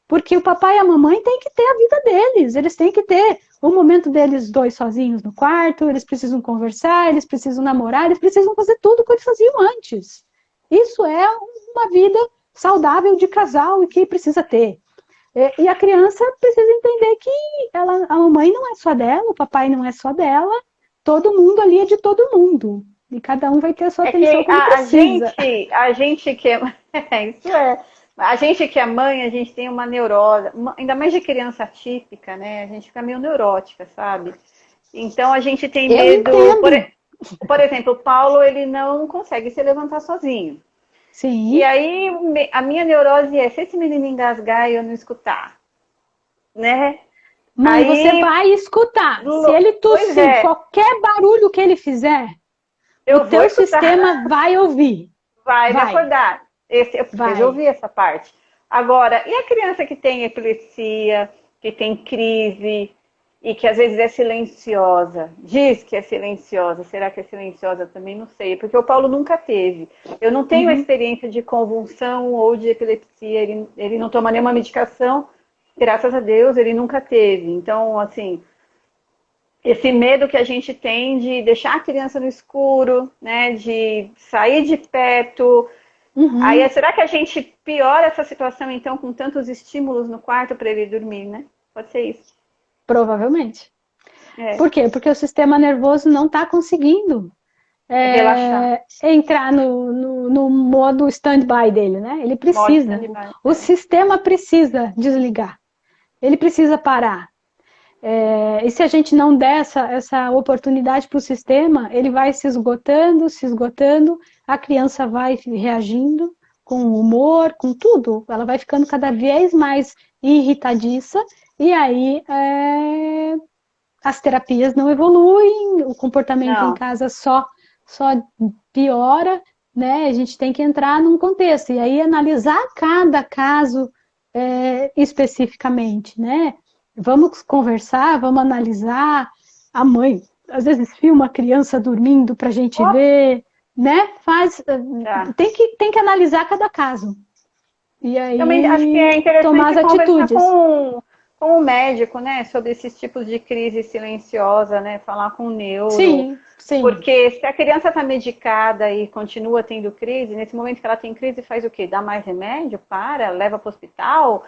Porque o papai e a mamãe têm que ter a vida deles. Eles têm que ter o momento deles dois sozinhos no quarto, eles precisam conversar, eles precisam namorar, eles precisam fazer tudo o que eles faziam antes. Isso é uma vida saudável de casal e que precisa ter. E a criança precisa entender que a mamãe não é só dela, o papai não é só dela, todo mundo ali é de todo mundo. E cada um vai ter a sua atenção como precisa. A gente que isso é. A gente que é mãe, a gente tem uma neurose, ainda mais de criança típica, né? A gente fica meio neurótica, sabe? Então a gente tem medo. Por exemplo, o Paulo, ele não consegue se levantar sozinho. Sim. E aí, a minha neurose é, se esse menino engasgar e eu não escutar, né? Mãe, você vai escutar. Se ele tossir, qualquer barulho que ele fizer, o teu sistema vai ouvir. Vai me acordar. Eu preciso ouvir essa parte. Agora, e a criança que tem epilepsia, que tem crise... e que às vezes é silenciosa, diz que é silenciosa, será que é silenciosa também? Não sei, porque o Paulo nunca teve. Eu não tenho a experiência de convulsão ou de epilepsia, ele não toma nenhuma medicação, graças a Deus, ele nunca teve. Então, assim, esse medo que a gente tem de deixar a criança no escuro, né, de sair de perto... Aí, será que a gente piora essa situação, então, com tantos estímulos no quarto para ele dormir, né? Pode ser isso. Provavelmente. É. Por quê? Porque o sistema nervoso não está conseguindo Relaxar. entrar no modo stand-by dele, né? Ele Modo precisa. stand-by. O sistema precisa desligar. Ele precisa parar. E se a gente não der essa oportunidade para o sistema, ele vai se esgotando, a criança vai reagindo com humor, com tudo. Ela vai ficando cada vez mais irritadiça, e aí as terapias não evoluem, o comportamento em Não. casa só piora, né? A gente tem que entrar num contexto, e aí analisar cada caso especificamente, né? Vamos conversar, vamos analisar. A mãe, às vezes, filma a criança dormindo para a gente ver, né? Tá. Tem que analisar cada caso. E aí, Também acho que é tomar as interessante conversar atitudes. com o médico, né? Sobre esses tipos de crise silenciosa, né? Falar com o neuro. Sim, sim. Porque se a criança está medicada e continua tendo crise, nesse momento que ela tem crise, faz o quê? Dá mais remédio? Leva para o hospital?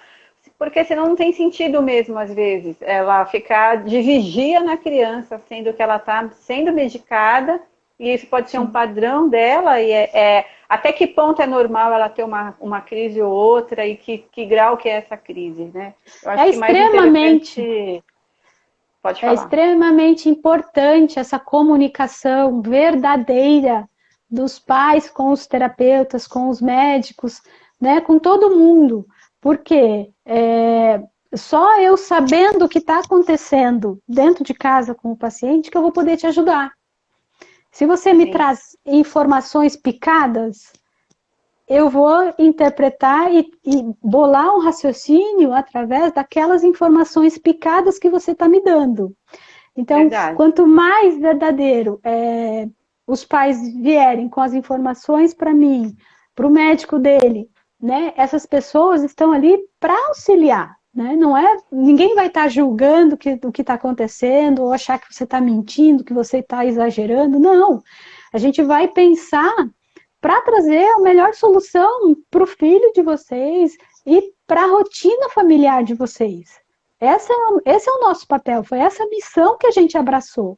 Porque senão não tem sentido mesmo, às vezes, ela ficar de vigia na criança, sendo que ela está sendo medicada, e isso pode ser um padrão dela, e até que ponto é normal ela ter uma crise ou outra, e que grau que é essa crise, né? Eu acho que extremamente... Pode falar. É extremamente importante essa comunicação verdadeira dos pais com os terapeutas, com os médicos, né, com todo mundo. Porque só eu sabendo o que está acontecendo dentro de casa com o paciente que eu vou poder te ajudar. Se você me traz informações picadas, eu vou interpretar e bolar um raciocínio através daquelas informações picadas que você está me dando. Então, quanto mais verdadeiro os pais vierem com as informações para mim, para o médico dele, né? Essas pessoas estão ali para auxiliar, né? Ninguém vai estar julgando o que está acontecendo, ou achar que você está mentindo, que você está exagerando. Não. A gente vai pensar para trazer a melhor solução para o filho de vocês e para a rotina familiar de vocês. Esse é o nosso papel, foi essa missão que a gente abraçou.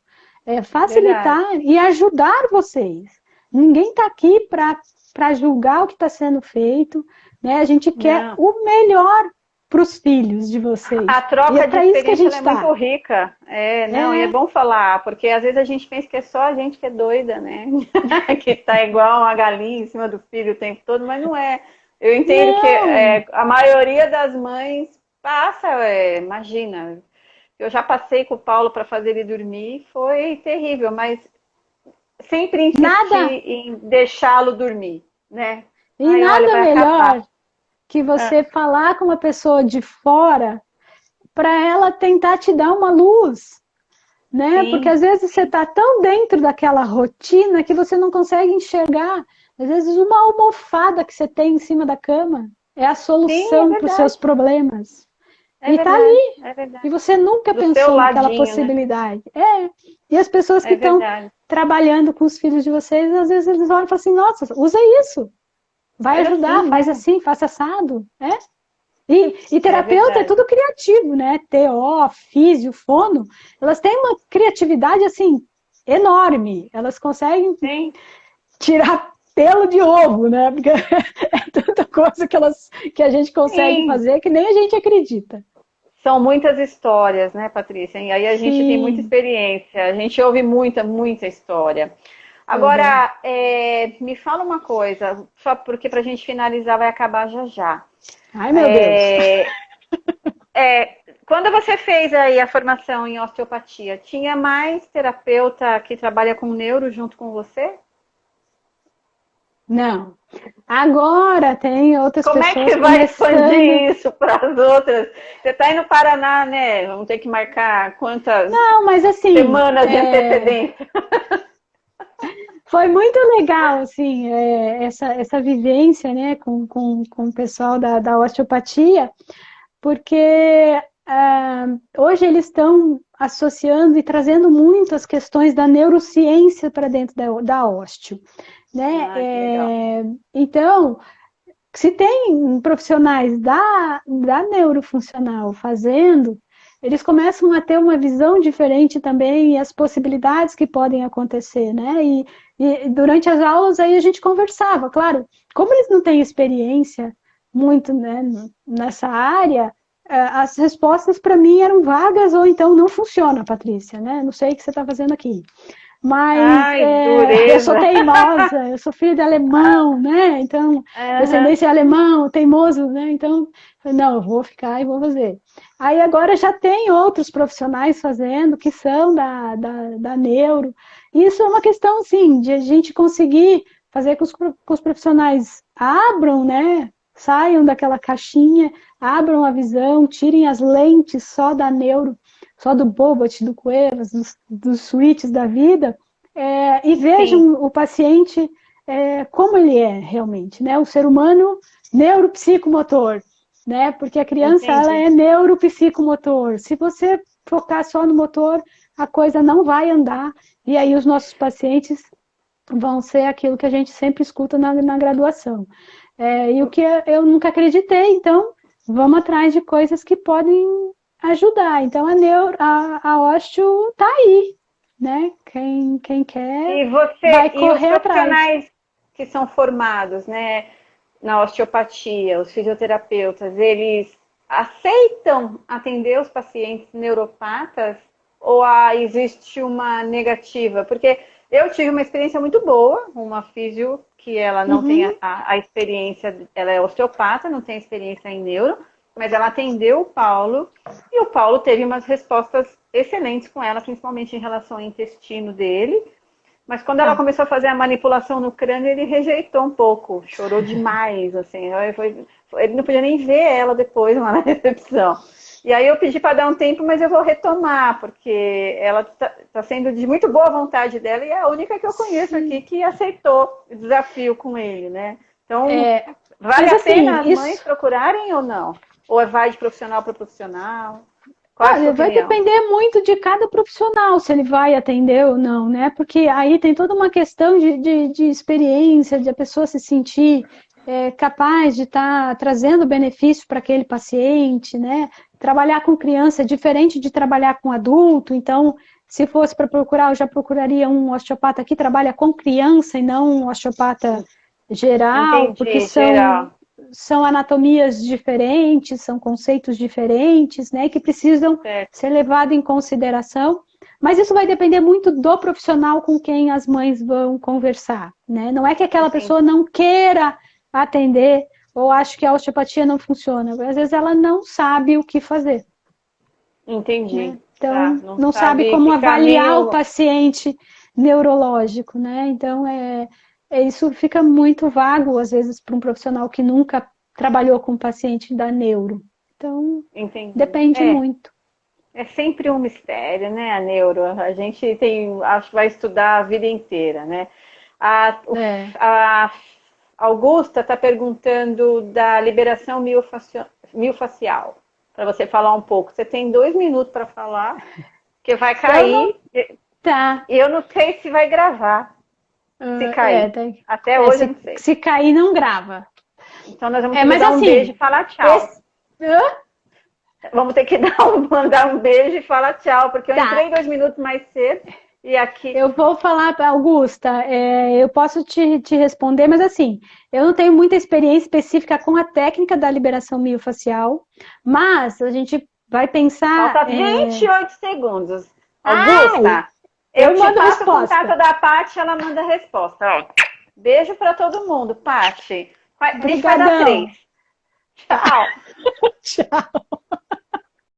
Facilitar e ajudar vocês. Ninguém está aqui para julgar o que está sendo feito, né? A gente quer o melhor para os filhos de vocês. A troca de experiência é muito rica. E é bom falar, porque às vezes a gente pensa que é só a gente que é doida, né? Que está igual uma galinha em cima do filho o tempo todo, mas não é. Eu entendo que a maioria das mães passa, imagina. Eu já passei com o Paulo para fazer ele dormir, foi terrível, mas sempre insistir em deixá-lo dormir, né? E nada melhor que você falar com uma pessoa de fora para ela tentar te dar uma luz, né? Sim. Porque às vezes você está tão dentro daquela rotina que você não consegue enxergar. Às vezes uma almofada que você tem em cima da cama é a solução para os seus problemas. E está ali. E você nunca pensou naquela possibilidade. Né? E as pessoas que estão trabalhando com os filhos de vocês, às vezes eles olham e falam assim, nossa, usa isso. Vai ajudar, assim, faz assim, faça assado, né? E terapeuta é tudo criativo, né? TO, físio, fono, elas têm uma criatividade, assim, enorme. Elas conseguem tirar pelo de ovo, né? Porque é tanta coisa que a gente consegue fazer que nem a gente acredita. São muitas histórias, né, Patrícia? E aí a gente tem muita experiência, a gente ouve muita, muita história. Agora, me fala uma coisa, só porque para a gente finalizar vai acabar já já. Ai, meu Deus! Quando você fez aí a formação em osteopatia, tinha mais terapeuta que trabalha com neuro junto com você? Não. Agora tem outras pessoas. Como é que vai expandir isso para as outras? Você está aí no Paraná, né? Vamos ter que marcar quantas semanas de antecedência. Foi muito legal, assim, essa vivência, né, com o pessoal da osteopatia, porque hoje eles estão associando e trazendo muito as questões da neurociência para dentro da osteo, né? Então, se tem profissionais da neurofuncional fazendo, eles começam a ter uma visão diferente também e as possibilidades que podem acontecer, né? E durante as aulas aí a gente conversava, claro, como eles não têm experiência muito, né, nessa área, as respostas para mim eram vagas ou então não funciona, Patrícia, né? Não sei o que você está fazendo aqui. Mas Ai, eu sou dureza. teimosa, eu sou filha de alemão, né? Então, Aham. descendência alemão, teimoso, né? Então, falei, não, eu vou ficar e vou fazer. Aí agora já tem outros profissionais fazendo, que são da neuro. E isso é uma questão, assim, de a gente conseguir fazer com que os profissionais abram, né? Saiam daquela caixinha, abram a visão, tirem as lentes só da neuro, só do Bobat, do Cuevas, dos switches da vida, e Sim, vejam o paciente como ele é realmente, né? O ser humano neuropsicomotor, né? Porque a criança, ela entendi. é neuropsicomotor. Se você focar só no motor, a coisa não vai andar, e aí os nossos pacientes vão ser aquilo que a gente sempre escuta na graduação. E o que eu nunca acreditei, então vamos atrás de coisas que podem ajudar. Então a osteo está aí, né? Quem quer vai E os correr atrás. profissionais que são formados, né, na osteopatia, os fisioterapeutas, eles aceitam atender os pacientes neuropatas ou existe uma negativa? Porque eu tive uma experiência muito boa, uma fisio que ela não tem Uhum. a experiência, ela é osteopata, não tem experiência em neuro, mas ela atendeu o Paulo e o Paulo teve umas respostas excelentes com ela, principalmente em relação ao intestino dele. Mas quando ela Tá. começou a fazer a manipulação no crânio, ele rejeitou um pouco, chorou demais, assim. Ele não podia nem ver ela depois lá na recepção. E aí eu pedi para dar um tempo, mas eu vou retomar, porque ela está sendo de muito boa vontade dela e é a única que eu conheço aqui Sim. que aceitou o desafio com ele, né? Então, É, vale mas a pena assim, as mães isso. procurarem ou não? Ou vai de profissional para profissional? Qual é a sua Olha, vai opinião? depender muito de cada profissional, se ele vai atender ou não, né? Porque aí tem toda uma questão de experiência, de a pessoa se sentir capaz de estar trazendo benefício para aquele paciente, né? Trabalhar com criança é diferente de trabalhar com adulto, então, se fosse para procurar, eu já procuraria um osteopata que trabalha com criança e não um osteopata geral, porque Entendi, geral. são anatomias diferentes, são conceitos diferentes, né, que precisam Certo, ser levados em consideração, mas isso vai depender muito do profissional com quem as mães vão conversar, né? Não é que aquela entendi. pessoa não queira atender ou ache que a osteopatia não funciona, às vezes ela não sabe o que fazer, né? Entendi. Tá, Então, não não sabe sabe como que avaliar o caminho. paciente neurológico, né? Então, isso fica muito vago, às vezes, para um profissional que nunca trabalhou com paciente da neuro. Então, Entendi. depende muito. É sempre um mistério, né, a neuro? A gente tem, acho que vai estudar a vida inteira, né? É. A Augusta está perguntando da liberação miofascial, para você falar um pouco. Você tem 2 minutos para falar, que vai Eu não. cair, e Tá. eu não sei se vai gravar, se cair. Tem, Até hoje eu não sei. se cair, não grava. Então nós vamos ter que Mas dar um beijo assim, e falar tchau. esse. Hã? Vamos ter que mandar um beijo e falar tchau, porque eu Tá. entrei 2 minutos mais cedo e aqui. Eu vou falar para Augusta, eu posso te responder, mas assim, eu não tenho muita experiência específica com a técnica da liberação miofascial, mas a gente vai pensar. Falta 28 segundos. Ai, Augusta, eu eu te mando passo o contato resposta. da Paty, ela manda a resposta. Ó, beijo para todo mundo, Paty. A gente vai dar três. Obrigadão. Tchau. Tchau.